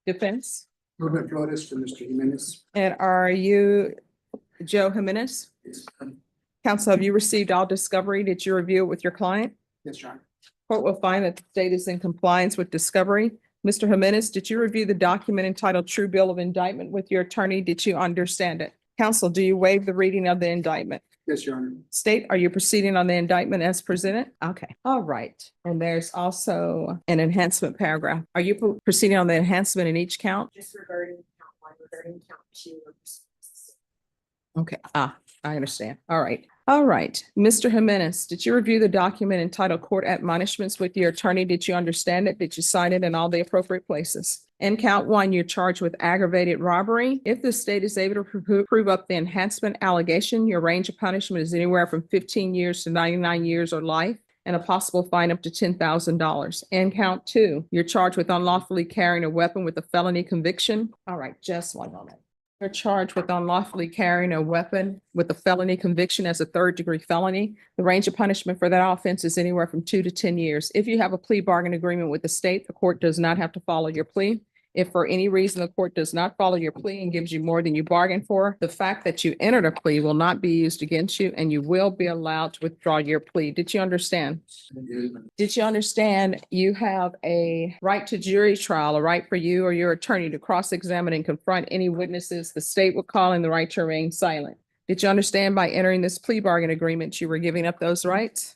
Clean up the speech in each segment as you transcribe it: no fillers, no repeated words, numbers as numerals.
Defense? Robert Flores for Mr. Jimenez. And are you Joe Jimenez? Yes, Counsel, have you received all discovery? Did you review it with your client? yes, Your Honor. Court will find that the state is in compliance with discovery. Mr. Jimenez, did you review the document entitled True Bill of Indictment with your attorney? Did you understand it? Counsel, do you waive the reading of the indictment? Yes, Your Honor. State, are you proceeding on the indictment as presented? Okay, all right. And there's also an enhancement paragraph. Are you proceeding on the enhancement in each count? Just regarding count one, regarding count two. Okay, I understand. All right. All right. Mr. Jimenez, did you review the document entitled Court Admonishments with your attorney? Did you understand it? Did you sign it in all the appropriate places? In count one, you're charged with aggravated robbery. If the state is able to prove up the enhancement allegation, your range of punishment is anywhere from 15 years to 99 years or life, and a possible fine up to $10,000. In count two, you're charged with unlawfully carrying a weapon with a felony conviction. All right, just one moment. You're charged with unlawfully carrying a weapon with a felony conviction as a third-degree felony. The range of punishment for that offense is anywhere from 2 to 10 years. If you have a plea bargain agreement with the state, the court does not have to follow your plea. If for any reason the court does not follow your plea and gives you more than you bargained for, the fact that you entered a plea will not be used against you, and you will be allowed to withdraw your plea. Did you understand? Did you understand you have a right to jury trial, a right for you or your attorney to cross-examine and confront any witnesses the state will call, and the right to remain silent? Did you understand by entering this plea bargain agreement, you were giving up those rights?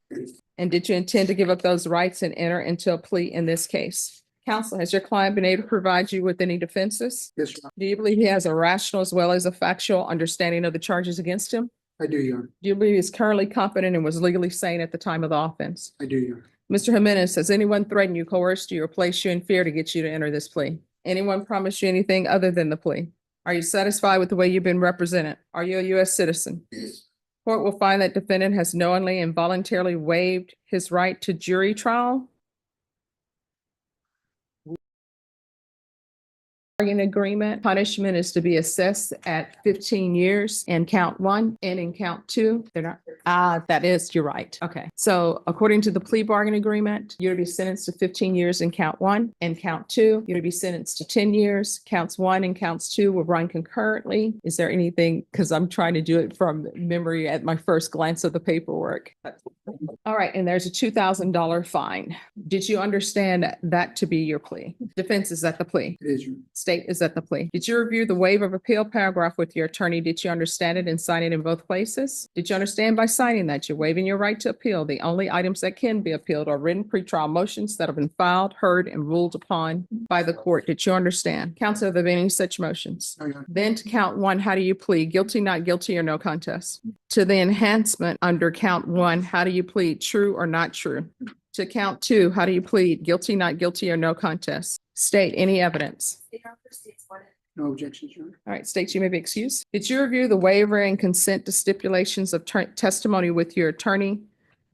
And did you intend to give up those rights and enter into a plea in this case? Counsel, has your client been able to provide you with any defenses? Yes, Your Honor. Do you believe he has a rational as well as a factual understanding of the charges against him? I do, Your Honor. Do you believe he's currently competent and was legally sane at the time of the offense? I do, Your Honor. Mr. Jimenez, has anyone threatened you, coerced you, or placed you in fear to get you to enter this plea? Anyone promised you anything other than the plea? Are you satisfied with the way you've been represented? Are you a U.S. citizen? Yes. Court will find that defendant has knowingly and voluntarily waived his right to jury trial. Bargain agreement, punishment is to be assessed at 15 years in count one, and in count two, they're not, that is, you're right. Okay. So according to the plea bargain agreement, you're to be sentenced to 15 years in count one, and count two, you're to be sentenced to 10 years. Counts one and counts two will run concurrently. Is there anything, because I'm trying to do it from memory at my first glance of the paperwork. All right, and there's a $2,000 fine. Did you understand that to be your plea? Defense, is that the plea? It is, Your Honor. State, is that the plea? Did you review the waiver of appeal paragraph with your attorney? Did you understand it and sign it in both places? Did you understand by signing that you're waiving your right to appeal? The only items that can be appealed are written pretrial motions that have been filed, heard, and ruled upon by the court. Did you understand? Counsel, have there been any such motions? No, Your Honor. Then to count one, how do you plead? Guilty, not guilty, or no contest? To the enhancement under count one, how do you plead? True or not true? To count two, how do you plead? Guilty, not guilty, or no contest? State any evidence. The offer states one. No objections, Your Honor. All right, states you may be excused. Did you review the waiver and consent to stipulations of testimony with your attorney?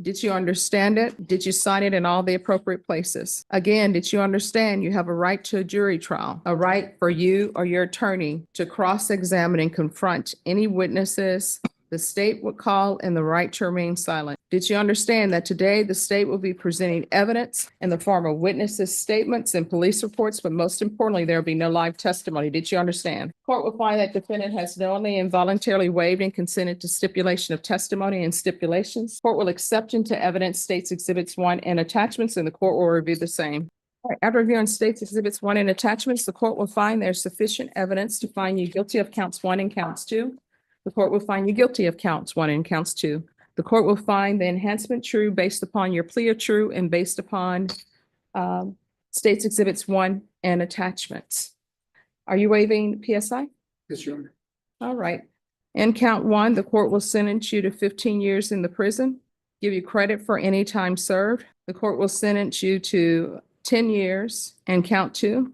Did you understand it? Did you sign it in all the appropriate places? Again, did you understand you have a right to a jury trial, a right for you or your attorney to cross-examine and confront any witnesses the state would call, and the right to remain silent? Did you understand that today the state will be presenting evidence in the form of witnesses' statements and police reports, but most importantly, there will be no live testimony? Did you understand? Court will find that defendant has knowingly and voluntarily waived and consented to stipulation of testimony and stipulations. Court will accept into evidence states exhibits 1 and attachments, and the court will review the same. All right, after reviewing states exhibits 1 and attachments, the court will find there's sufficient evidence to find you guilty of counts 1 and counts 2. The court will find you guilty of counts 1 and counts 2. The court will find the enhancement true based upon your plea of true and based upon states exhibits 1 and attachments. Are you waiving PSI? Yes, Your Honor. All right. In count 1, the court will sentence you to 15 years in the prison, give you credit for any time served. The court will sentence you to 10 years in count 2,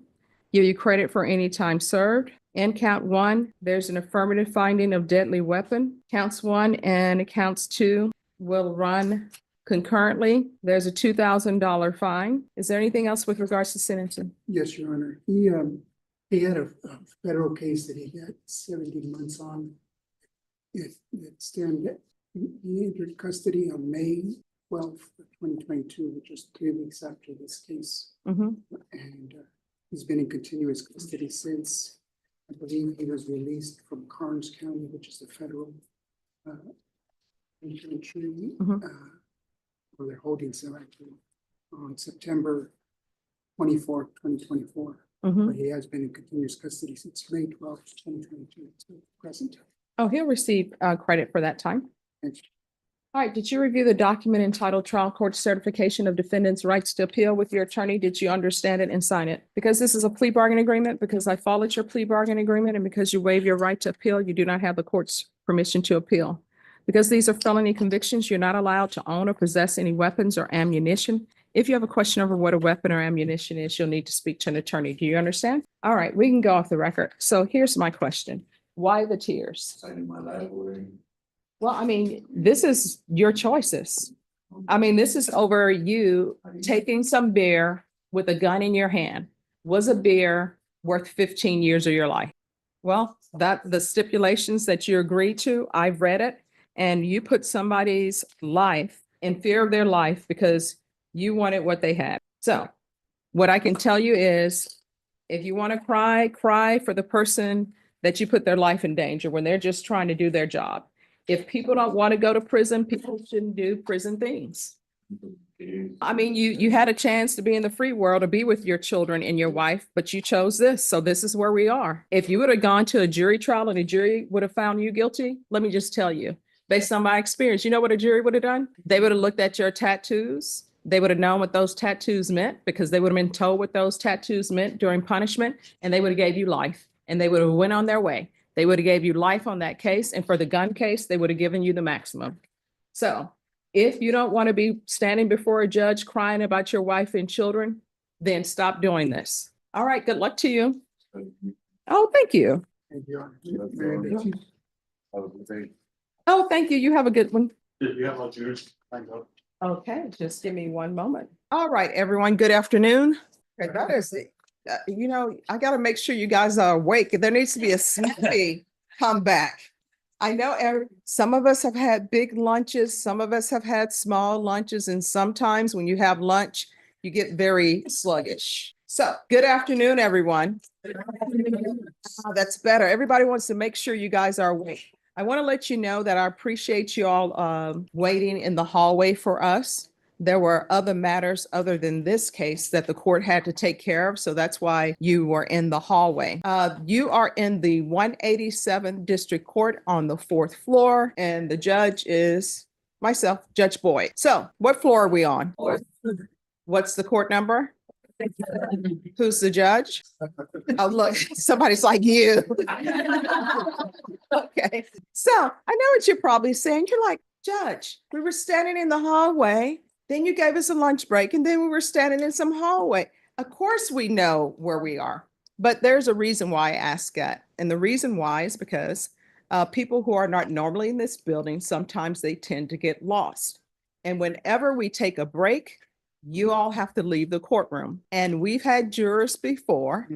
give you credit for any time served. In count 1, there's an affirmative finding of deadly weapon. Counts 1 and counts 2 will run concurrently. There's a $2,000 fine. Is there anything else with regards to sentencing? Yes, Your Honor. He had a federal case that he got 17 months on. He entered custody on May 12th, 2022, which is 3 weeks after this case. Mhm. And He's been in continuous custody since, I believe he was released from Karnes County, which is the federal penitentiary, Mhm. where they're holding him actually on September 24th, 2024. Mhm. But he has been in continuous custody since May 12th, 2022, to present. Oh, he'll receive credit for that time. Thank you. All right, did you review the document entitled Trial Court Certification of Defendant's Rights to Appeal with your attorney? Did you understand it and sign it? Because this is a plea bargain agreement, because I followed your plea bargain agreement, and because you waive your right to appeal, you do not have the court's permission to appeal. Because these are felony convictions, you're not allowed to own or possess any weapons or ammunition. If you have a question over what a weapon or ammunition is, you'll need to speak to an attorney. Do you understand? All right, we can go off the record. So here's my question. Why the tears? Well, I mean, this is your choices. I mean, this is over you taking some beer with a gun in your hand. Was a beer worth 15 years of your life? Well, that the stipulations that you agreed to, I've read it, and you put somebody's life in fear of their life because you wanted what they had. So what I can tell you is, if you want to cry, cry for the person that you put their life in danger when they're just trying to do their job. If people don't want to go to prison, people shouldn't do prison things. I mean, you had a chance to be in the free world, to be with your children and your wife, but you chose this. So this is where we are. If you would have gone to a jury trial and a jury would have found you guilty, let me just tell you, based on my experience, you know what a jury would have done? They would have looked at your tattoos. They would have known what those tattoos meant, because they would have been told what those tattoos meant during punishment, and they would have gave you life, and they would have went on their way. They would have gave you life on that case. And for the gun case, they would have given you the maximum. So if you don't want to be standing before a judge crying about your wife and children, then stop doing this. All right, good luck to you. Oh, thank you. Thank you, Your Honor. Oh, thank you. You have a good one. Did you have my juice? Okay, just give me one moment. All right, everyone, good afternoon. Okay, that is it. You know, I gotta make sure you guys are awake. There needs to be a snappy comeback. I know some of us have had big lunches, some of us have had small lunches, and sometimes when you have lunch, you get very sluggish. So, good afternoon, everyone. That's better. Everybody wants to make sure you guys are awake. I want to let you know that I appreciate you all waiting in the hallway for us. There were other matters other than this case that the court had to take care of, so that's why you were in the hallway. You are in the 187th District Court on the 4th floor, and the judge is myself, Judge Boyd. So, what floor are we on? What's the court number? Who's the judge? Oh, look, somebody's like you. Okay, so I know what you're probably saying. You're like, Judge, we were standing in the hallway, then you gave us a lunch break, and then we were standing in some hallway. Of course we know where we are, but there's a reason why I ask that. And the reason why is because people who are not normally in this building, sometimes they tend to get lost. And whenever we take a break, you all have to leave the courtroom. And we've had jurors before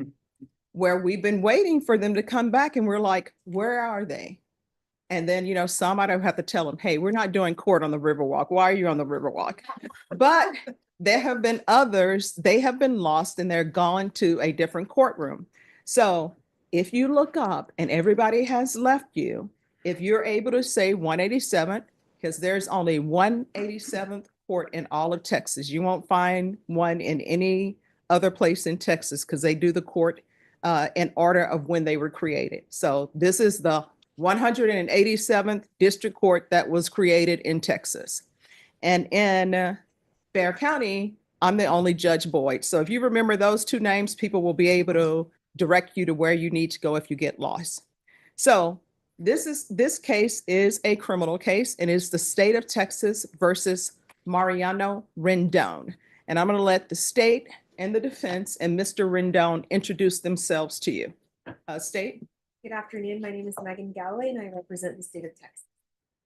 where we've been waiting for them to come back, and we're like, where are they? And then, you know, some I don't have to tell them, hey, we're not doing court on the Riverwalk. Why are you on the Riverwalk? But there have been others, they have been lost and they're gone to a different courtroom. So if you look up and everybody has left you, if you're able to say 187th, because there's only 187th court in all of Texas. You won't find one in any other place in Texas because they do the court in order of when they were created. So this is the 187th District Court that was created in Texas. And in Bexar County, I'm the only Judge Boyd. So if you remember those two names, people will be able to direct you to where you need to go if you get lost. So this case is a criminal case, and it's the state of Texas versus Mariano Rendon. And I'm going to let the state and the defense and Mr. Rendon introduce themselves to you. State. Good afternoon. My name is Megan Galloway and I represent the state of Texas.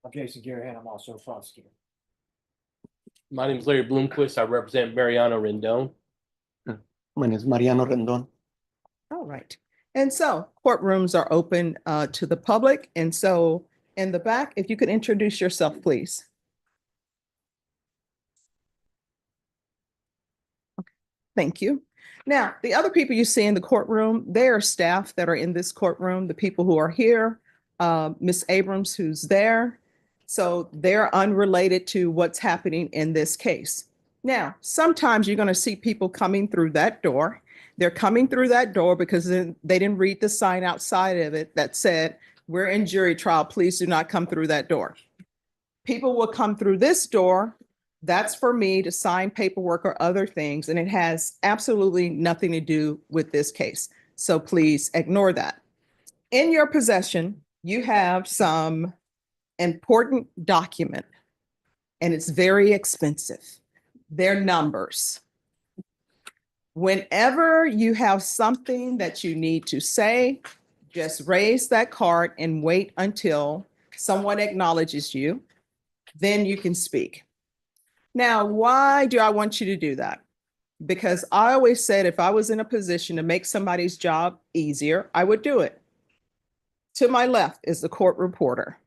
I'm Jason Garahan. I'm also a prosecutor. My name is Larry Bloomquist. I represent Mariano Rendon. My name is Mariano Rendon. All right. And so courtrooms are open to the public. And so in the back, if you could introduce yourself, please. Okay. Thank you. Now, the other people you see in the courtroom, they are staff that are in this courtroom, the people who are here, Ms. Abrams, who's there. So they're unrelated to what's happening in this case. Now, sometimes you're going to see people coming through that door. They're coming through that door because they didn't read the sign outside of it that said, "We're in jury trial. Please do not come through that door." People will come through this door. That's for me to sign paperwork or other things, and it has absolutely nothing to do with this case. So please ignore that. In your possession, you have some important document, and it's very expensive. They're numbers. Whenever you have something that you need to say, just raise that card and wait until someone acknowledges you. Then you can speak. Now, why do I want you to do that? Because I always said if I was in a position to make somebody's job easier, I would do it. To my left is the court reporter.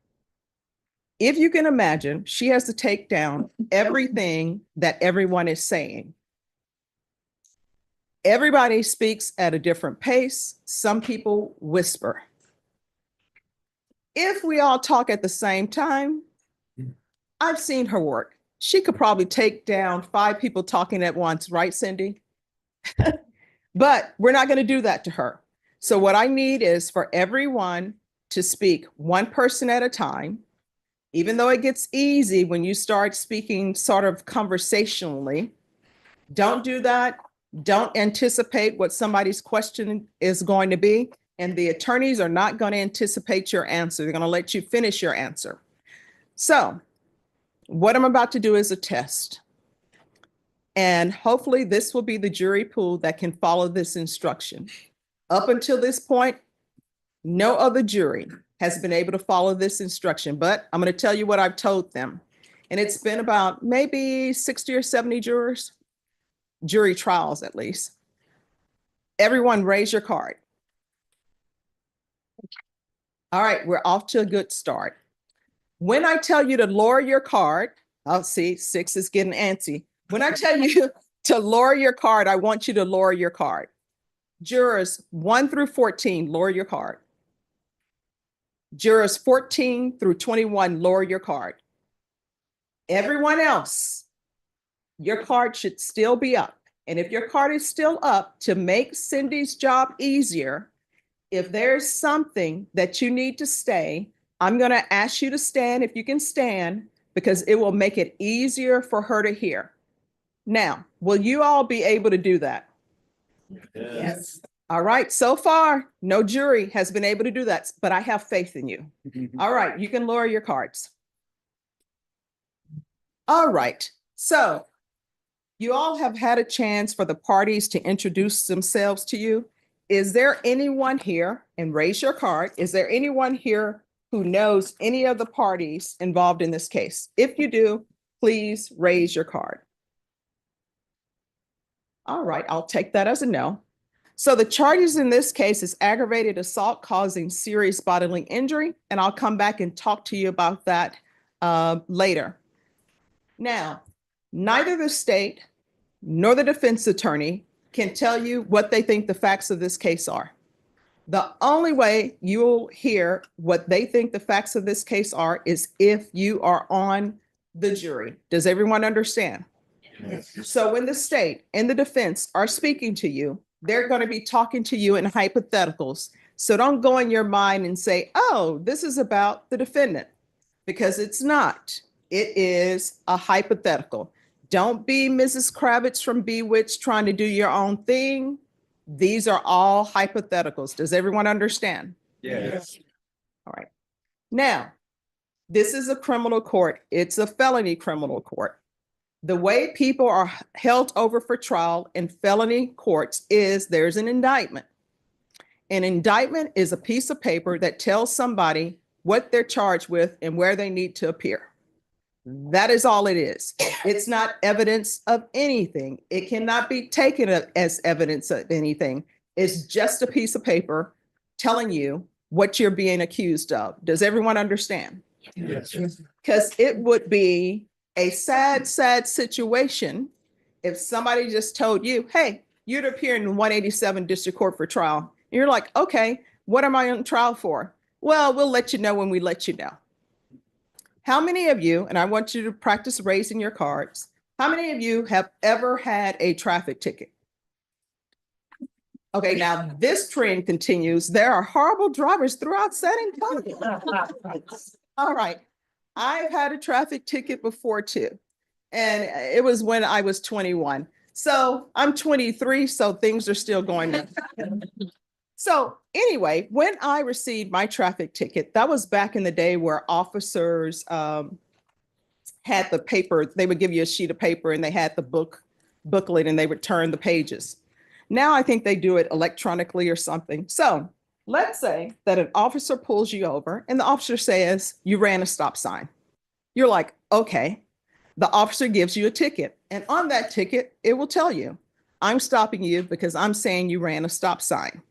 If you can imagine, she has to take down everything that everyone is saying. Everybody speaks at a different pace. Some people whisper. If we all talk at the same time, I've seen her work. She could probably take down 5 people talking at once, right, Cindy? But we're not going to do that to her. So what I need is for everyone to speak one person at a time, even though it gets easy when you start speaking sort of conversationally. Don't do that. Don't anticipate what somebody's question is going to be. And the attorneys are not going to anticipate your answer. They're going to let you finish your answer. So what I'm about to do is a test. And hopefully this will be the jury pool that can follow this instruction. Up until this point, no other jury has been able to follow this instruction, but I'm going to tell you what I've told them. And it's been about maybe 60 or 70 jurors, jury trials at least. Everyone raise your card. All right, we're off to a good start. When I tell you to lower your card, I'll see 6 is getting antsy. When I tell you to lower your card, I want you to lower your card. Jurors 1 through 14, lower your card. Jurors 14 through 21, lower your card. Everyone else, your card should still be up. And if your card is still up, to make Cindy's job easier, if there's something that you need to say, I'm going to ask you to stand if you can stand, because it will make it easier for her to hear. Now, will you all be able to do that? Yes. All right. So far, no jury has been able to do that, but I have faith in you. All right. You can lower your cards. All right. So you all have had a chance for the parties to introduce themselves to you. Is there anyone here, and raise your card, is there anyone here who knows any of the parties involved in this case? If you do, please raise your card. All right, I'll take that as a no. So the charges in this case is aggravated assault causing serious bodily injury, and I'll come back and talk to you about that later. Now, neither the state nor the defense attorney can tell you what they think the facts of this case are. The only way you'll hear what they think the facts of this case are is if you are on the jury. Does everyone understand? Yes. So when the state and the defense are speaking to you, they're going to be talking to you in hypotheticals. So don't go in your mind and say, oh, this is about the defendant, because it's not. It is a hypothetical. Don't be Mrs. Kravitz from Bewitched trying to do your own thing. These are all hypotheticals. Does everyone understand? Yes. All right. Now, this is a criminal court. It's a felony criminal court. The way people are held over for trial in felony courts is there's an indictment. An indictment is a piece of paper that tells somebody what they're charged with and where they need to appear. That is all it is. It's not evidence of anything. It cannot be taken as evidence of anything. It's just a piece of paper telling you what you're being accused of. Does everyone understand? Yes. Because it would be a sad, sad situation if somebody just told you, hey, you'd appear in 187 District Court for trial. You're like, okay, what am I on trial for? Well, we'll let you know when we let you know. How many of you, and I want you to practice raising your cards, how many of you have ever had a traffic ticket? Okay, now this trend continues. There are horrible drivers throughout San Antonio. All right. I've had a traffic ticket before too. And it was when I was 21. So I'm 23, so things are still going on. So anyway, when I received my traffic ticket, that was back in the day where officers had the paper, they would give you a sheet of paper and they had the booklet and they would turn the pages. Now I think they do it electronically or something. So let's say that an officer pulls you over and the officer says you ran a stop sign. You're like, okay. The officer gives you a ticket, and on that ticket, it will tell you, I'm stopping you because I'm saying you ran a stop sign.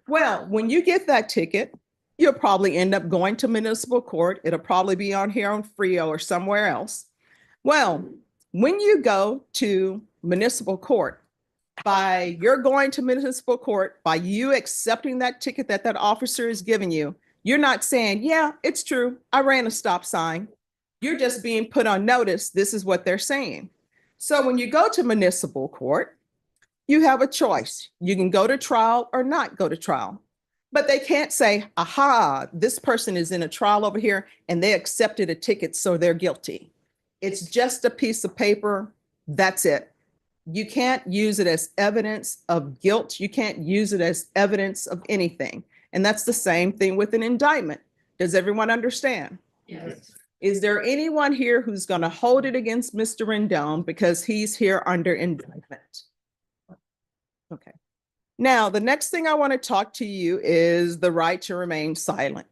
Well, when you get that ticket, you'll probably end up going to municipal court. It'll probably be on here on Frio or somewhere else. Well, when you go to municipal court, by you're going to municipal court, by you accepting that ticket that that officer is giving you, you're not saying, yeah, it's true, I ran a stop sign. You're just being put on notice. This is what they're saying. So when you go to municipal court, you have a choice. You can go to trial or not go to trial. But they can't say, aha, this person is in a trial over here and they accepted a ticket, so they're guilty. It's just a piece of paper. That's it. You can't use it as evidence of guilt. You can't use it as evidence of anything. And that's the same thing with an indictment. Does everyone understand? Yes. Is there anyone here who's going to hold it against Mr. Rendon because he's here under indictment? Okay. Now, the next thing I want to talk to you is the right to remain silent.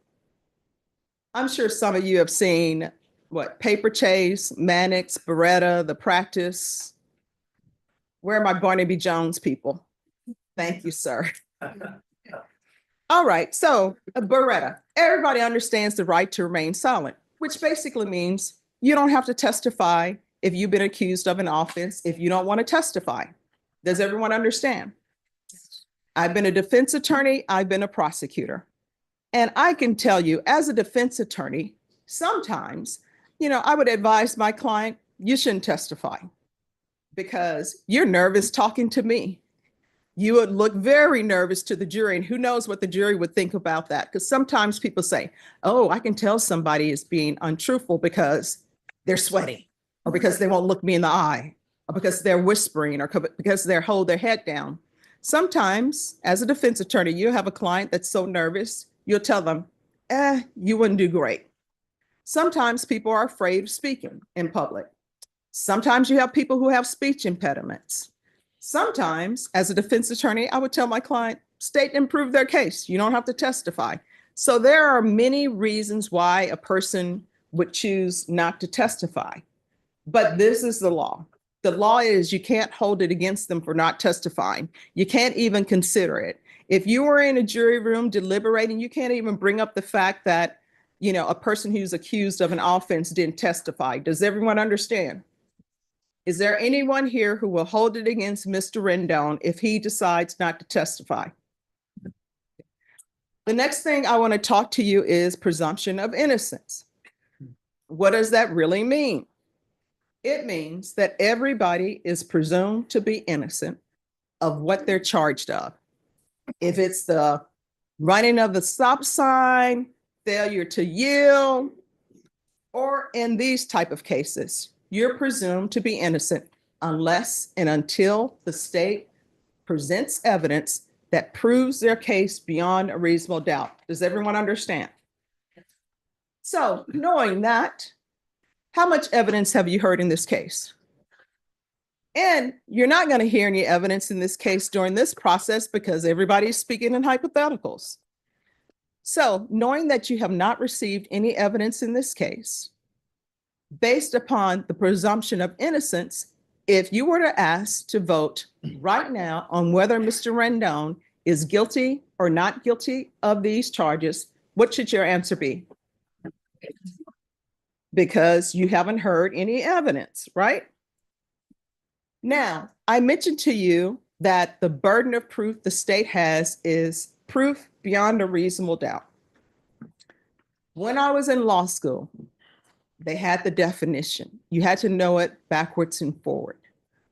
I'm sure some of you have seen what, Paper Chase, Mannix, Beretta, The Practice. Where are my Barnaby Jones people? Thank you, sir. All right, so Beretta, everybody understands the right to remain silent, which basically means you don't have to testify if you've been accused of an offense, if you don't want to testify. Does everyone understand? I've been a defense attorney, I've been a prosecutor. And I can tell you, as a defense attorney, sometimes, I would advise my client, you shouldn't testify because you're nervous talking to me. You would look very nervous to the jury, and who knows what the jury would think about that? Because sometimes people say, oh, I can tell somebody is being untruthful because they're sweating, or because they won't look me in the eye, or because they're whispering, or because they hold their head down. Sometimes, as a defense attorney, you have a client that's so nervous, you'll tell them, you wouldn't do great. Sometimes people are afraid of speaking in public. Sometimes you have people who have speech impediments. Sometimes, as a defense attorney, I would tell my client, state and prove their case. You don't have to testify. So there are many reasons why a person would choose not to testify. But this is the law. The law is you can't hold it against them for not testifying. You can't even consider it. If you were in a jury room deliberating, you can't even bring up the fact that, a person who's accused of an offense didn't testify. Does everyone understand? Is there anyone here who will hold it against Mr. Rendon if he decides not to testify? The next thing I want to talk to you is presumption of innocence. What does that really mean? It means that everybody is presumed to be innocent of what they're charged of. If it's the running of the stop sign, failure to yield, or in these type of cases, you're presumed to be innocent unless and until the state presents evidence that proves their case beyond a reasonable doubt. Does everyone understand? So knowing that, how much evidence have you heard in this case? And you're not going to hear any evidence in this case during this process because everybody's speaking in hypotheticals. So knowing that you have not received any evidence in this case, based upon the presumption of innocence, if you were to ask to vote right now on whether Mr. Rendon is guilty or not guilty of these charges, what should your answer be? Because you haven't heard any evidence, right? Now, I mentioned to you that the burden of proof the state has is proof beyond a reasonable doubt. When I was in law school, they had the definition. You had to know it backwards and forward.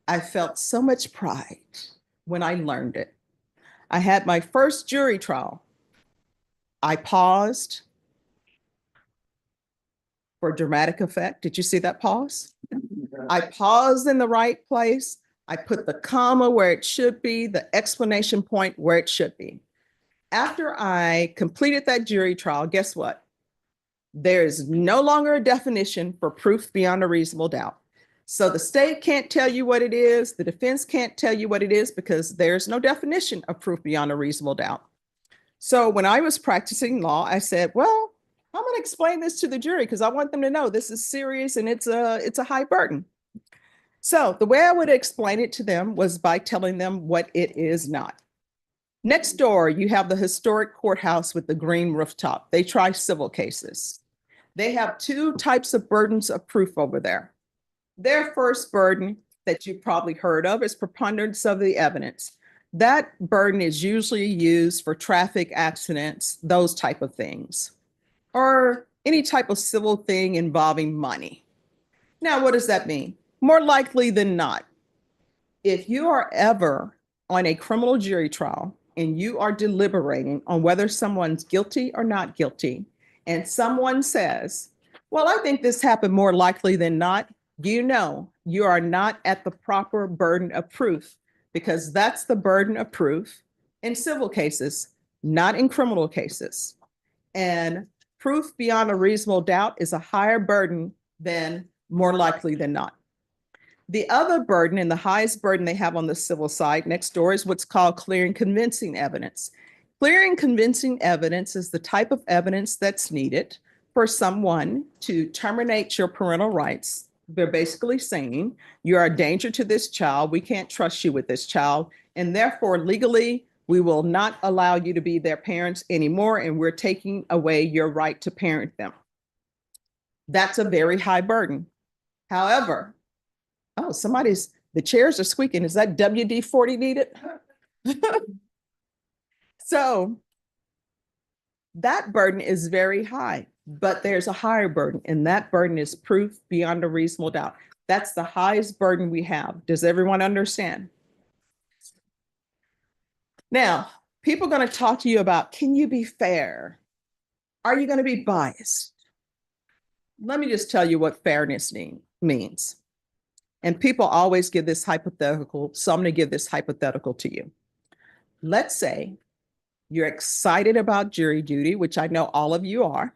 I felt so much pride when I learned it. I had my first jury trial. I paused for dramatic effect. Did you see that pause? I paused in the right place. I put the comma where it should be, the explanation point where it should be. After I completed that jury trial, guess what? There is no longer a definition for proof beyond a reasonable doubt. So the state can't tell you what it is. The defense can't tell you what it is because there's no definition of proof beyond a reasonable doubt. So when I was practicing law, I said, well, I'm going to explain this to the jury because I want them to know this is serious and it's a high burden. So the way I would explain it to them was by telling them what it is not. Next door, you have the historic courthouse with the green rooftop. They try civil cases. They have two types of burdens of proof over there. Their first burden that you've probably heard of is preponderance of the evidence. That burden is usually used for traffic accidents, those type of things, or any type of civil thing involving money. Now, what does that mean? More likely than not, if you are ever on a criminal jury trial and you are deliberating on whether someone's guilty or not guilty, and someone says, well, I think this happened more likely than not, you know you are not at the proper burden of proof because that's the burden of proof in civil cases, not in criminal cases. And proof beyond a reasonable doubt is a higher burden than more likely than not. The other burden and the highest burden they have on the civil side next door is what's called clear and convincing evidence. Clear and convincing evidence is the type of evidence that's needed for someone to terminate your parental rights. They're basically saying you are a danger to this child. We can't trust you with this child. And therefore, legally, we will not allow you to be their parents anymore. And we're taking away your right to parent them. That's a very high burden. However, oh, the chairs are squeaking. Is that WD-40 needed? So that burden is very high, but there's a higher burden, and that burden is proof beyond a reasonable doubt. That's the highest burden we have. Does everyone understand? Now, people are going to talk to you about, can you be fair? Are you going to be biased? Let me just tell you what fairness means. And people always give this hypothetical, so I'm going to give this hypothetical to you. Let's say you're excited about jury duty, which I know all of you are,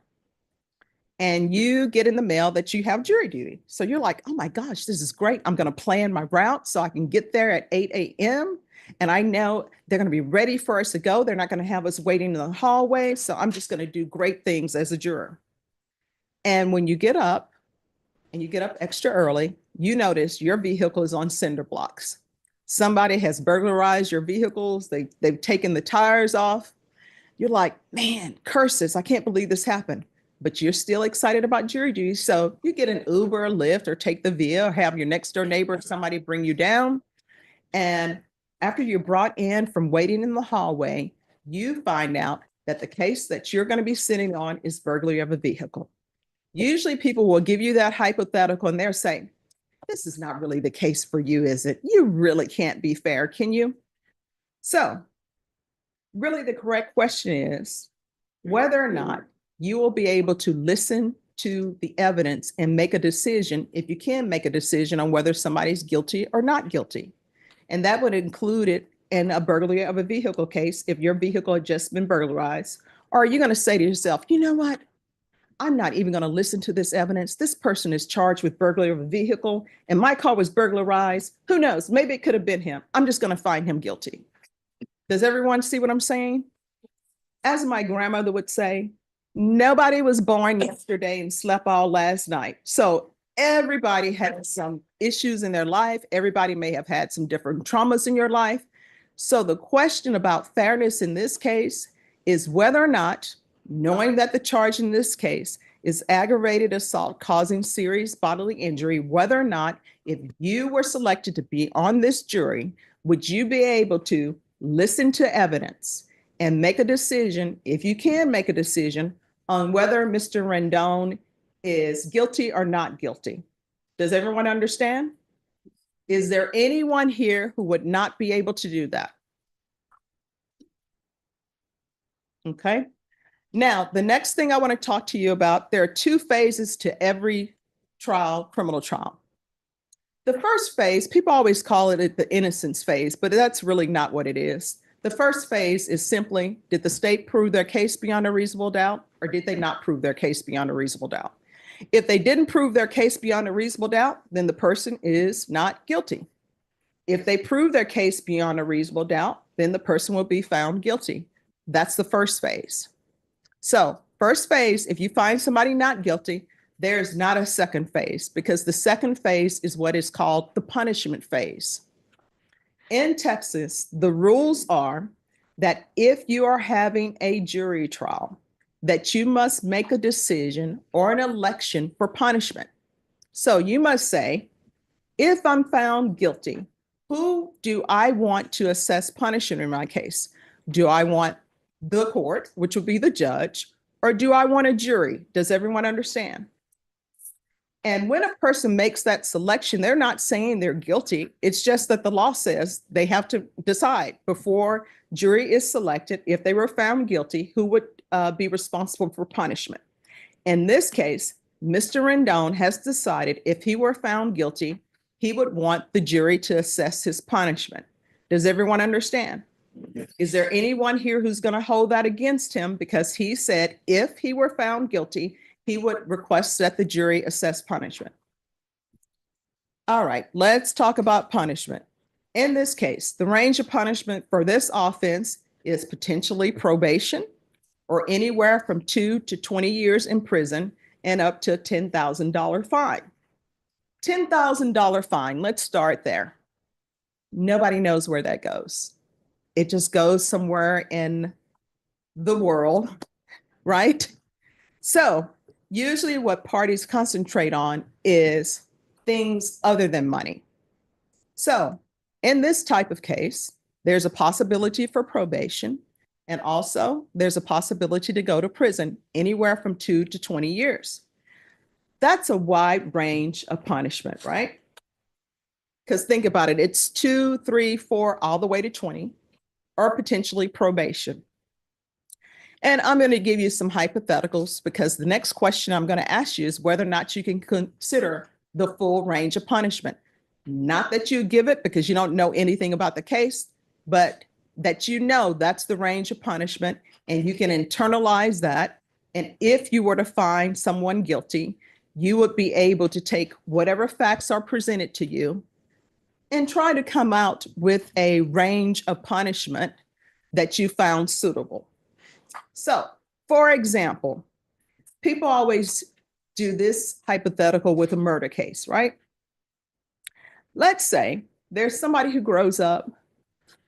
and you get in the mail that you have jury duty. So you're like, oh my gosh, this is great. I'm going to plan my route so I can get there at 8 a.m. And I know they're going to be ready for us to go. They're not going to have us waiting in the hallway. So I'm just going to do great things as a juror. And when you get up, and you get up extra early, you notice your vehicle is on cinder blocks. Somebody has burglarized your vehicles. They've taken the tires off. You're like, man, curses. I can't believe this happened. But you're still excited about jury duty. So you get an Uber, Lyft, or take the Via, or have your next door neighbor or somebody bring you down. And after you're brought in from waiting in the hallway, you find out that the case that you're going to be sitting on is burglary of a vehicle. Usually people will give you that hypothetical and they're saying, this is not really the case for you, is it? You really can't be fair, can you? So really the correct question is whether or not you will be able to listen to the evidence and make a decision, if you can make a decision on whether somebody's guilty or not guilty. And that would include it in a burglary of a vehicle case if your vehicle had just been burglarized. Or are you going to say to yourself, you know what? I'm not even going to listen to this evidence. This person is charged with burglary of a vehicle and my car was burglarized. Who knows? Maybe it could have been him. I'm just going to find him guilty. Does everyone see what I'm saying? As my grandmother would say, nobody was born yesterday and slept all last night. So everybody had some issues in their life. Everybody may have had some different traumas in your life. So the question about fairness in this case is whether or not, knowing that the charge in this case is aggravated assault causing serious bodily injury, whether or not if you were selected to be on this jury, would you be able to listen to evidence and make a decision, if you can make a decision, on whether Mr. Rendon is guilty or not guilty? Does everyone understand? Is there anyone here who would not be able to do that? Okay. Now, the next thing I want to talk to you about, there are two phases to every trial, criminal trial. The first phase, people always call it the innocence phase, but that's really not what it is. The first phase is simply, did the state prove their case beyond a reasonable doubt, or did they not prove their case beyond a reasonable doubt? If they didn't prove their case beyond a reasonable doubt, then the person is not guilty. If they prove their case beyond a reasonable doubt, then the person will be found guilty. That's the first phase. So, first phase, if you find somebody not guilty, there's not a second phase, because the second phase is what is called the punishment phase. In Texas, the rules are that if you are having a jury trial, that you must make a decision or an election for punishment. So you must say, if I'm found guilty, who do I want to assess punishment in my case? Do I want the court, which would be the judge, or do I want a jury? Does everyone understand? And when a person makes that selection, they're not saying they're guilty. It's just that the law says they have to decide before jury is selected, if they were found guilty, who would be responsible for punishment. In this case, Mr. Rendon has decided if he were found guilty, he would want the jury to assess his punishment. Does everyone understand? Yes. Is there anyone here who's going to hold that against him because he said if he were found guilty, he would request that the jury assess punishment? All right, let's talk about punishment. In this case, the range of punishment for this offense is potentially probation or anywhere from 2 to 20 years in prison and up to a $10,000 fine. $10,000 fine, let's start there. Nobody knows where that goes. It just goes somewhere in the world, right? So usually what parties concentrate on is things other than money. So in this type of case, there's a possibility for probation, and also there's a possibility to go to prison anywhere from 2 to 20 years. That's a wide range of punishment, right? Because think about it, it's 2, 3, 4, all the way to 20, or potentially probation. And I'm going to give you some hypotheticals because the next question I'm going to ask you is whether or not you can consider the full range of punishment. Not that you give it because you don't know anything about the case, but that you know that's the range of punishment and you can internalize that. And if you were to find someone guilty, you would be able to take whatever facts are presented to you and try to come out with a range of punishment that you found suitable. So, for example, people always do this hypothetical with a murder case, right? Let's say there's somebody who grows up,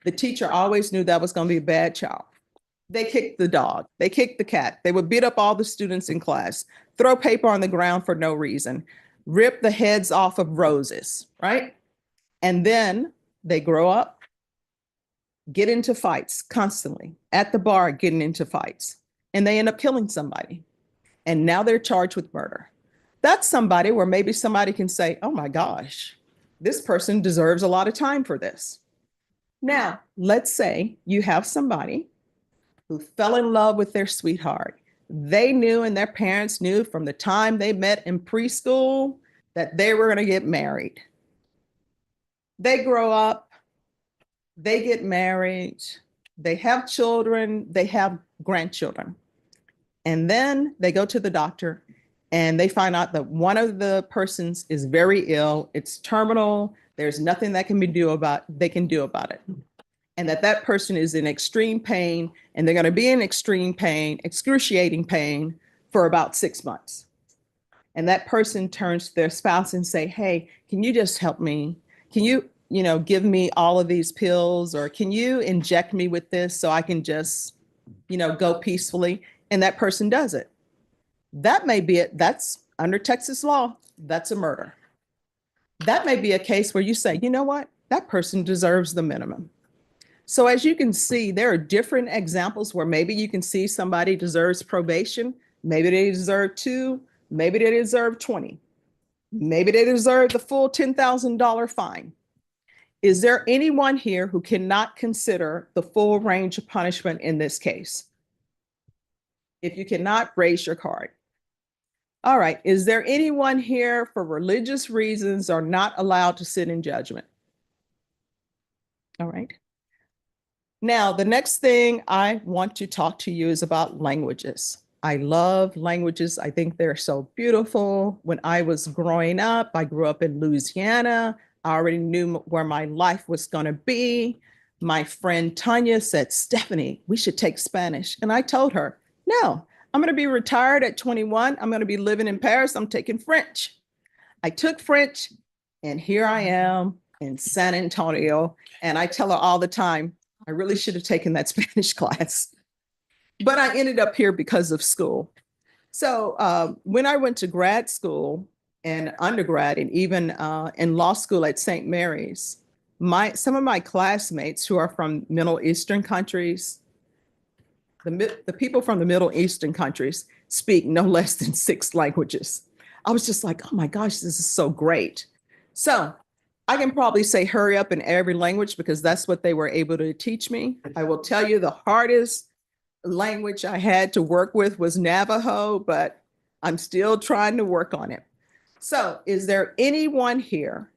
the teacher always knew that was going to be a bad child. They kicked the dog, they kicked the cat, they would beat up all the students in class, throw paper on the ground for no reason, rip the heads off of roses, right? And then they grow up, get into fights constantly, at the bar getting into fights, and they end up killing somebody. And now they're charged with murder. That's somebody where maybe somebody can say, oh my gosh, this person deserves a lot of time for this. Now, let's say you have somebody who fell in love with their sweetheart. They knew and their parents knew from the time they met in preschool that they were going to get married. They grow up, they get married, they have children, they have grandchildren. And then they go to the doctor and they find out that one of the persons is very ill, it's terminal, there's nothing that can be do about it. And that person is in extreme pain, and they're going to be in extreme pain, excruciating pain for about 6 months. And that person turns to their spouse and say, hey, can you just help me? Can you, give me all of these pills, or can you inject me with this so I can just, go peacefully? And that person does it. That may be it. That's under Texas law. That's a murder. That may be a case where you say, you know what? that person deserves the minimum. So as you can see, there are different examples where maybe you can see somebody deserves probation. Maybe they deserve 2, maybe they deserve 20. Maybe they deserve the full $10,000 fine. Is there anyone here who cannot consider the full range of punishment in this case? If you cannot, raise your card. All right, is there anyone here for religious reasons are not allowed to sit in judgment? All right. Now, the next thing I want to talk to you is about languages. I love languages. I think they're so beautiful. When I was growing up, I grew up in Louisiana. I already knew where my life was going to be. My friend Tanya said, Stephanie, we should take Spanish. And I told her, no, I'm going to be retired at 21. I'm going to be living in Paris. I'm taking French. I took French, and here I am in San Antonio. And I tell her all the time, I really should have taken that Spanish class, but I ended up here because of school. So when I went to grad school and undergrad and even in law school at St. Mary's, some of my classmates who are from Middle Eastern countries, the people from the Middle Eastern countries speak no less than 6 languages. I was just like, oh my gosh, this is so great. So I can probably say hurry up in every language because that's what they were able to teach me. I will tell you the hardest language I had to work with was Navajo, but I'm still trying to work on it. So is there anyone here?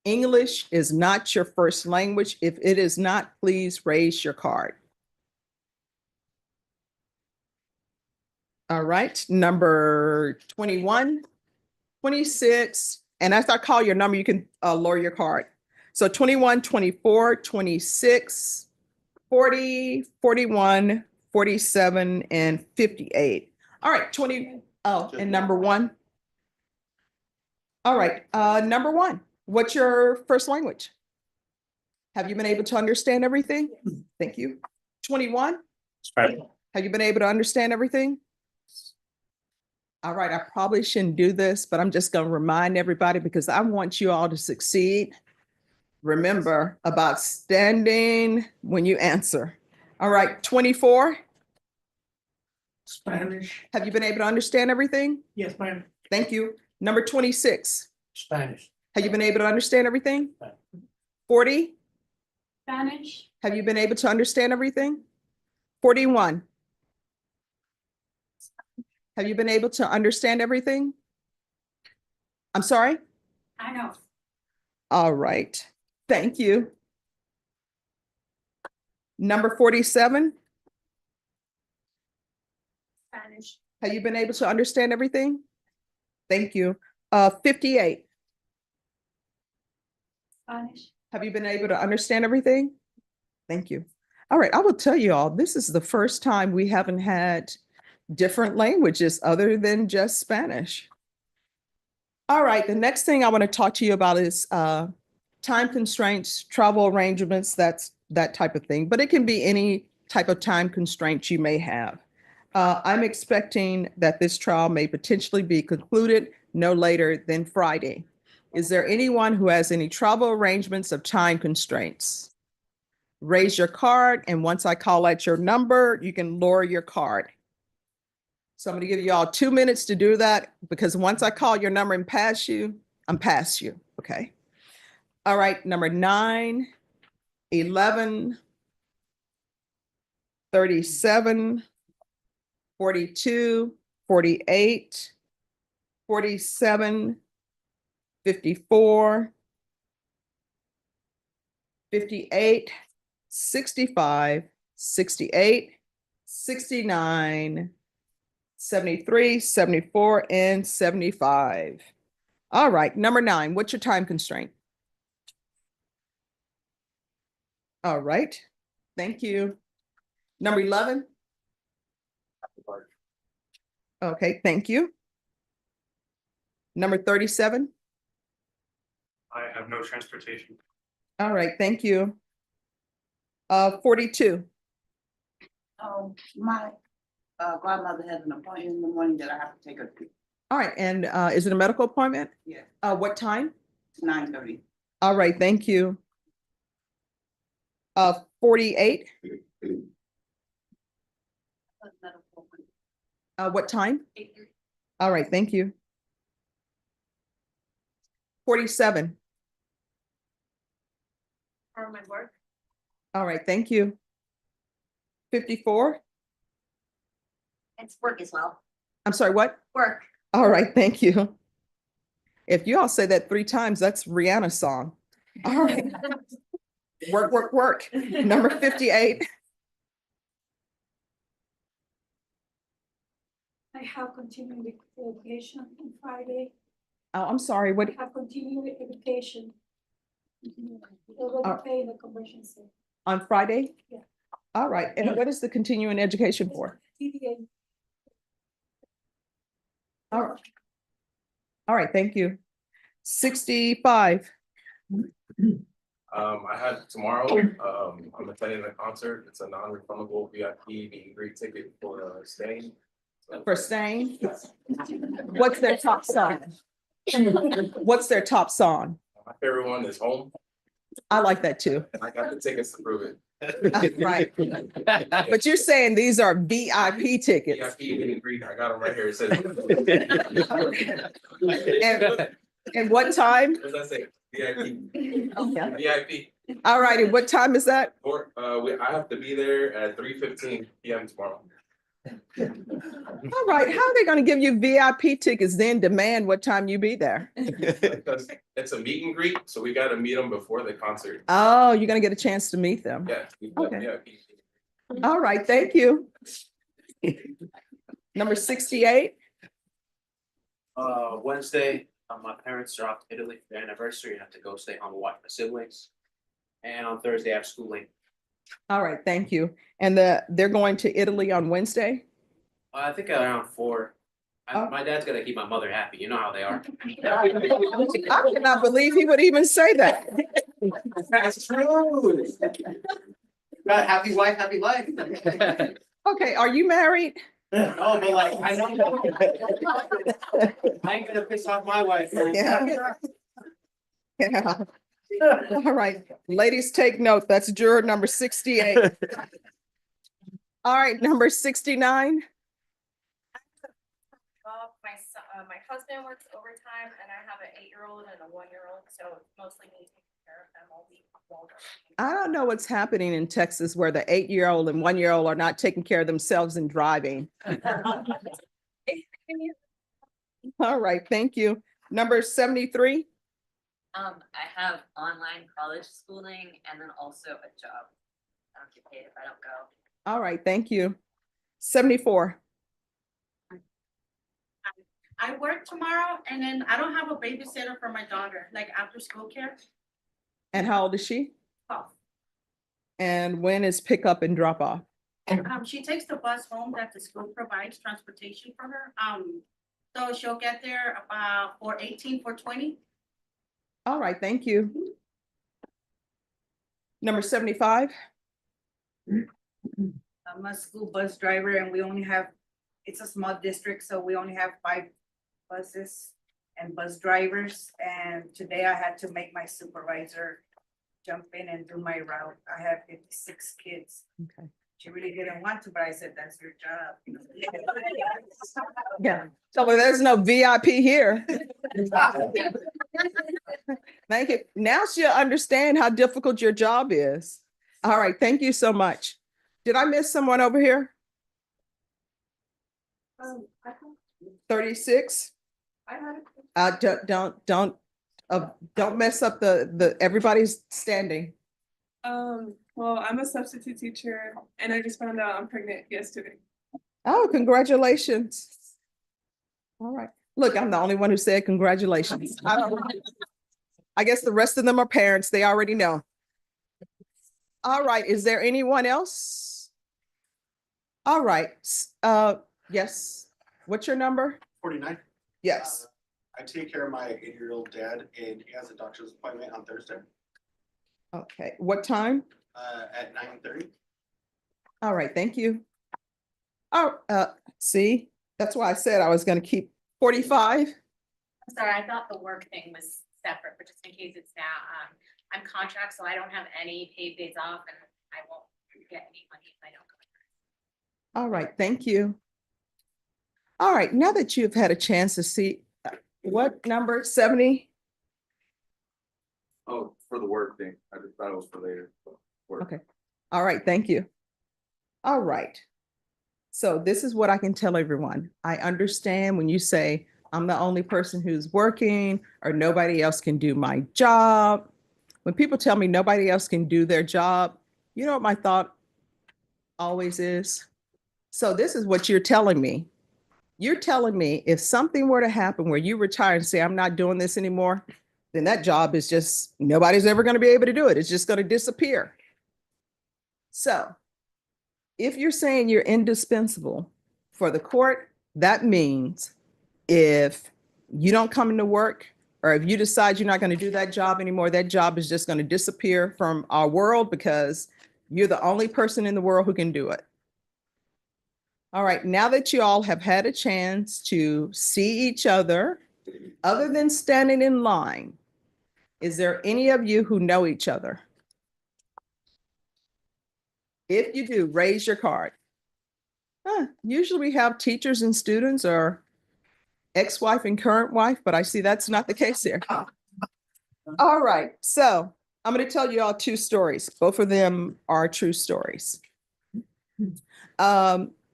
English is not your first language. If it is not, please raise your card. All right, number 21, 26, and as I call your number, you can lower your card. So 21, 24, 26, 40, 41, 47, and 58. All right, 20, oh, and number 1. All right, number 1, what's your first language? Have you been able to understand everything? Thank you. 21, Spanish. have you been able to understand everything? All right, I probably shouldn't do this, but I'm just going to remind everybody because I want you all to succeed. Remember about standing when you answer. All right, 24. Spanish. Have you been able to understand everything? Yes, ma'am. Thank you. Number 26. Spanish. Have you been able to understand everything? 40. Spanish, Have you been able to understand everything? 41. Have you been able to understand everything? I'm sorry? I know. All right. Thank you. Number 47. Spanish, Have you been able to understand everything? Thank you. 58. Spanish, Have you been able to understand everything? Thank you. All right, I will tell you all, this is the first time we haven't had different languages other than just Spanish. All right, the next thing I want to talk to you about is time constraints, travel arrangements, that's that type of thing, but it can be any type of time constraints you may have. I'm expecting that this trial may potentially be concluded no later than Friday. Is there anyone who has any travel arrangements of time constraints? Raise your card, and once I call out your number, you can lower your card. So I'm going to give you all 2 minutes to do that because once I call your number and pass you, I'm past you. Okay. All right. Number 9, 11, 37, 42, 48, 47, 54, 58, 65, 68, 69, 73, 74, and 75. All right, number 9, what's your time constraint? All right, thank you. Number 11? Okay, thank you. Number 37? I have no transportation. All right, thank you. 42? My godmother has an appointment in the morning that I have to take her to. All right, and is it a medical appointment? Yes, What time? it's 9:30. All right, thank you. 48. What time? All right, thank you. 47. For my work. All right, thank you. 54. It's work as well. I'm sorry, what? Work. All right, thank you. If you all say that 3 times, that's Rihanna's song. All right. Work, work, work. Number 58. I have continuing education on Friday. Oh, I'm sorry, what? I have continuing education. Oh. Already paid the conversion center. On Friday? Yeah. All right, and what is the continuing education for? TDA. All right. All right, thank you. 65. I had tomorrow, I'm attending a concert. It's a non-refundable VIP meet and greet ticket for staying. For staying? What's their top song? What's their top song? My favorite one is Home, I like that too. and I got the tickets to prove it. Right. But you're saying these are VIP tickets. VIP meet and greet, I got them right here. It says. And what time? What does that say? VIP, Yeah. VIP. All right, and what time is that? Or, I have to be there at 3:15 PM tomorrow. All right, how are they gonna give you VIP tickets, then demand what time you be there? Because it's a meet and greet, so we gotta meet them before the concert. Oh, you're gonna get a chance to meet them. Yeah. we got Okay. VIP. All right, thank you. Number 68. Wednesday, my parents are off to Italy for their anniversary. I have to go stay home and watch my siblings. And on Thursday, I have schooling. All right, thank you. And they're going to Italy on Wednesday? I think around 4. Oh. My dad's gotta keep my mother happy. You know how they are. I cannot believe he would even say that. That's true. Got happy wife, happy life. Okay, are you married? Oh, but like, I know. I ain't gonna piss off my wife. Yeah. Yeah. All right, ladies, take note. That's juror number 68. All right, number 69. My husband works overtime and I have an 8-year-old and a 1-year-old, so it's mostly me taking care of them all week long. I don't know what's happening in Texas where the 8-year-old and 1-year-old are not taking care of themselves and driving. All right, thank you. Number 73. I have online college schooling and then also a job. I don't get paid if I don't go. All right, thank you. 74. I work tomorrow and then I don't have a babysitter for my daughter, like after school care. And how old is she? 12. And when is pickup and drop off? She takes the bus home that the school provides transportation for her. So she'll get there about 4:18, 4:20. All right, thank you. Number 75. I'm a school bus driver and we only have, it's a small district, so we only have 5 buses and bus drivers. And today I had to make my supervisor jump in and do my route. I have 56 kids. Okay. She really didn't want to, but I said, that's your job. Yeah. So there's no VIP here. Thank you. Now she'll understand how difficult your job is. All right, thank you so much. Did I miss someone over here? 36. Don't mess up the everybody's standing. Well, I'm a substitute teacher and I just found out I'm pregnant yesterday. Oh, congratulations. All right. Look, I'm the only one who said congratulations. I guess the rest of them are parents. They already know. All right. Is there anyone else? All right. Yes. What's your number? 49. Yes. I take care of my 8-year-old dad and he has a doctor's appointment on Thursday, Okay. What time? at 9:30. All right. Thank you. Oh, see, that's why I said I was going to keep 45. I'm sorry, I thought the work thing was separate, but just in case it's now, I'm contract, so I don't have any paid days off and I won't get any money if I don't go. All right, thank you. All right, now that you've had a chance to see, what number, 70? Oh, for the work thing, I just thought it was for later. Work. Okay, all right, thank you. All right. So this is what I can tell everyone. I understand when you say, I'm the only person who's working or nobody else can do my job. When people tell me nobody else can do their job, you know what my thought always is? So this is what you're telling me. You're telling me if something were to happen where you retire and say, I'm not doing this anymore, then that job is just, nobody's ever going to be able to do it. It's just going to disappear. So if you're saying you're indispensable for the court, that means if you don't come into work or if you decide you're not going to do that job anymore, that job is just going to disappear from our world because you're the only person in the world who can do it. All right, now that you all have had a chance to see each other, other than standing in line, is there any of you who know each other? If you do, raise your card. Usually we have teachers and students or ex-wife and current wife, but I see that's not the case here. All right, so I'm going to tell you all two stories. Both of them are true stories.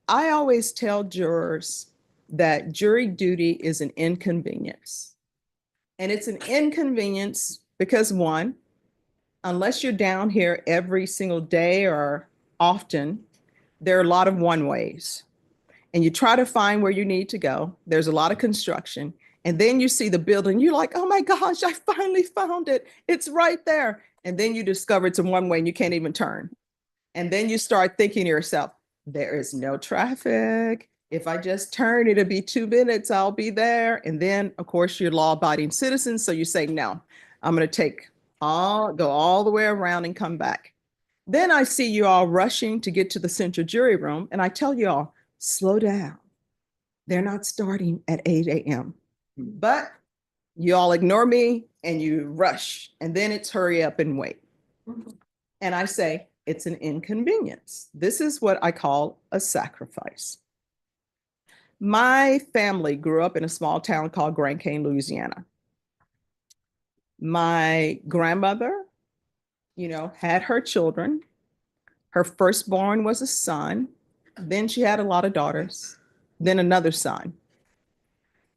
I always tell jurors that jury duty is an inconvenience. And it's an inconvenience because one, unless you're down here every single day or often, there are a lot of one-ways. And you try to find where you need to go. There's a lot of construction. And then you see the building, you're like, oh my gosh, I finally found it. It's right there. And then you discover it's a one-way and you can't even turn. And then you start thinking to yourself, there is no traffic. If I just turn, it'll be 2 minutes, I'll be there. And then, of course, you're law-abiding citizens. So you say, no, I'm going to go all the way around and come back. Then I see you all rushing to get to the central jury room. And I tell you all, slow down. They're not starting at 8 a.m. But you all ignore me and you rush. And then it's hurry up and wait. And I say, it's an inconvenience. This is what I call a sacrifice. My family grew up in a small town called Grand Cane, Louisiana. My grandmother, had her children. Her firstborn was a son. Then she had a lot of daughters, then another son.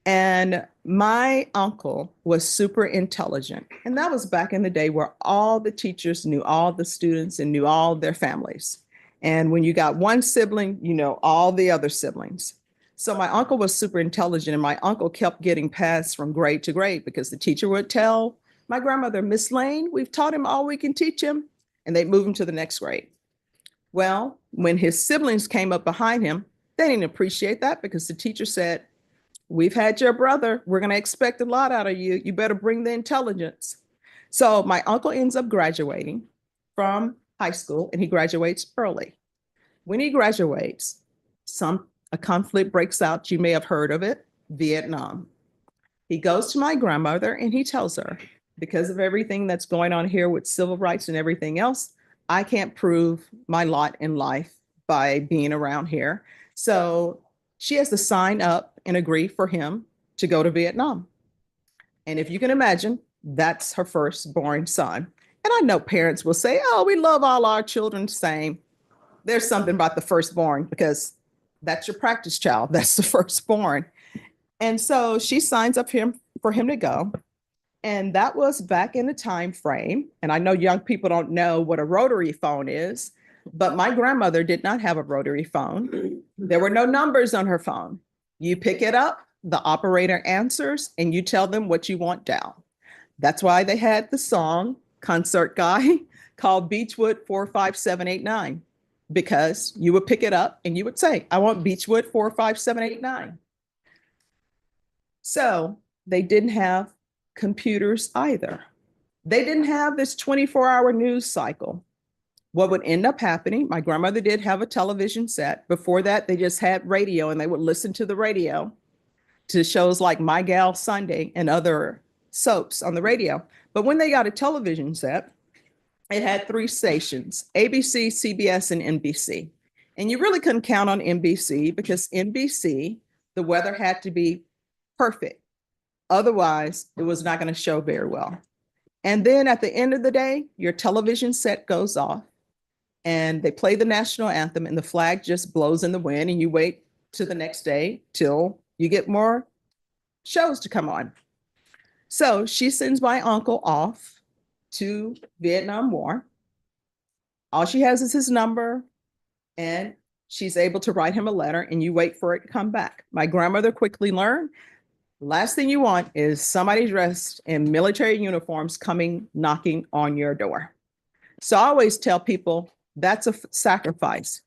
And my uncle was super intelligent. And that was back in the day where all the teachers knew all the students and knew all their families. And when you got one sibling, you know all the other siblings. So my uncle was super intelligent and my uncle kept getting passed from grade to grade because the teacher would tell my grandmother, Miss Lane, we've taught him all we can teach him, and they'd move him to the next grade. Well, when his siblings came up behind him, they didn't appreciate that because the teacher said, we've had your brother. We're going to expect a lot out of you. You better bring the intelligence. So my uncle ends up graduating from high school and he graduates early. When he graduates, a conflict breaks out. You may have heard of it, Vietnam. He goes to my grandmother and he tells her, because of everything that's going on here with civil rights and everything else, I can't prove my lot in life by being around here. So she has to sign up and agree for him to go to Vietnam. And if you can imagine, that's her firstborn son. And I know parents will say, oh, we love all our children the same. There's something about the firstborn because that's your practice child. That's the firstborn. And so she signs up for him to go. And that was back in the time frame. And I know young people don't know what a rotary phone is, but my grandmother did not have a rotary phone. There were no numbers on her phone. You pick it up, the operator answers, and you tell them what you want down. That's why they had the song, Concert Guy, called Beechwood 45789, because you would pick it up and you would say, I want Beechwood 45789. So they didn't have computers either. They didn't have this 24-hour news cycle. What would end up happening, my grandmother did have a television set. Before that, they just had radio and they would listen to the radio to shows like My Gal Sunday and other soaps on the radio. But when they got a television set, It had three stations, ABC, CBS, and NBC. And you really couldn't count on NBC because NBC, the weather had to be perfect. Otherwise, it was not going to show very well. And then at the end of the day, your television set goes off and they play the national anthem and the flag just blows in the wind and you wait to the next day till you get more shows to come on. So she sends my uncle off to Vietnam War. All she has is his number and she's able to write him a letter and you wait for it to come back. My grandmother quickly learned, last thing you want is somebody dressed in military uniforms coming knocking on your door. So I always tell people that's a sacrifice.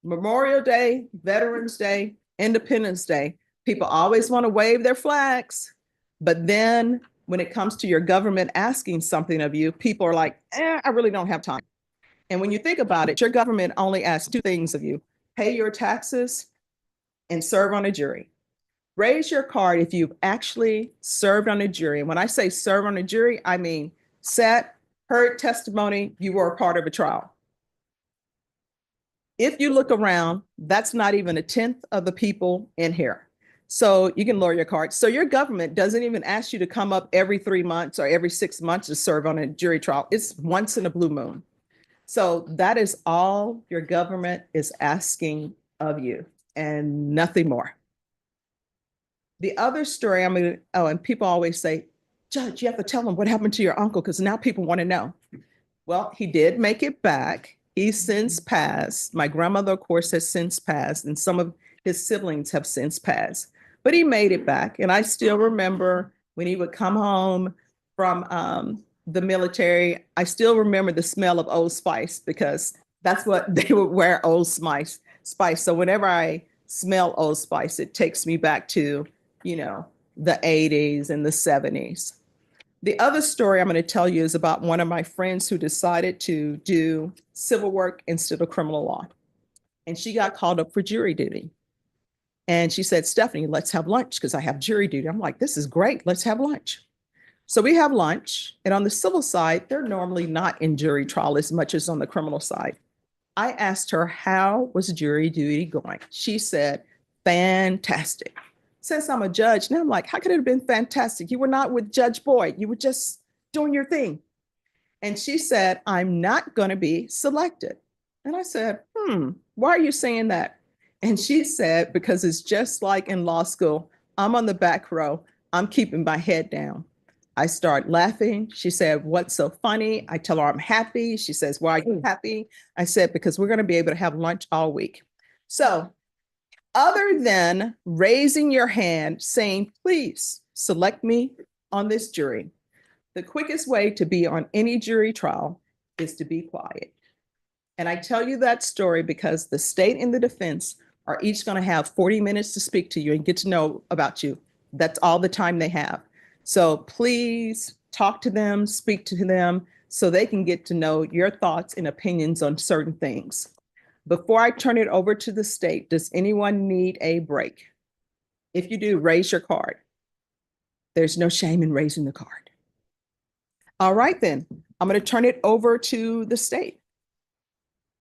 Memorial Day, Veterans Day, Independence Day, people always want to wave their flags. But then when it comes to your government asking something of you, people are like, I really don't have time. And when you think about it, your government only asks two things of you: pay your taxes and serve on a jury. Raise your card if you've actually served on a jury. And when I say serve on a jury, I mean sat, heard testimony, you were a part of a trial. If you look around, that's not even a tenth of the people in here. So you can lower your card. So your government doesn't even ask you to come up every 3 months or every 6 months to serve on a jury trial. It's once in a blue moon. So that is all your government is asking of you and nothing more. The other story, and people always say, Judge, you have to tell them what happened to your uncle because now people want to know. Well, he did make it back. He's since passed. My grandmother, of course, has since passed, and some of his siblings have since passed. But he made it back. And I still remember when he would come home from the military, I still remember the smell of Old Spice because that's what they would wear, Old Spice. So whenever I smell Old Spice, it takes me back to, the 80s and the 70s. The other story I'm going to tell you is about one of my friends who decided to do civil work instead of criminal law. And she got called up for jury duty. And she said, Stephanie, let's have lunch because I have jury duty. I'm like, this is great. Let's have lunch. So we have lunch. And on the civil side, they're normally not in jury trial as much as on the criminal side. I asked her, how was jury duty going? She said, fantastic. Since I'm a judge, now I'm like, how could it have been fantastic? You were not with Judge Boyd. You were just doing your thing. And she said, I'm not going to be selected. And I said, why are you saying that? And she said, because it's just like in law school. I'm on the back row. I'm keeping my head down. I start laughing. She said, what's so funny? I tell her I'm happy. She says, why are you happy? I said, because we're going to be able to have lunch all week. So other than raising your hand saying, please select me on this jury, the quickest way to be on any jury trial is to be quiet. And I tell you that story because the state and the defense are each going to have 40 minutes to speak to you and get to know about you. That's all the time they have. So please talk to them, speak to them so they can get to know your thoughts and opinions on certain things. Before I turn it over to the state, does anyone need a break? If you do, raise your card. There's no shame in raising the card. All right, then I'm going to turn it over to the state.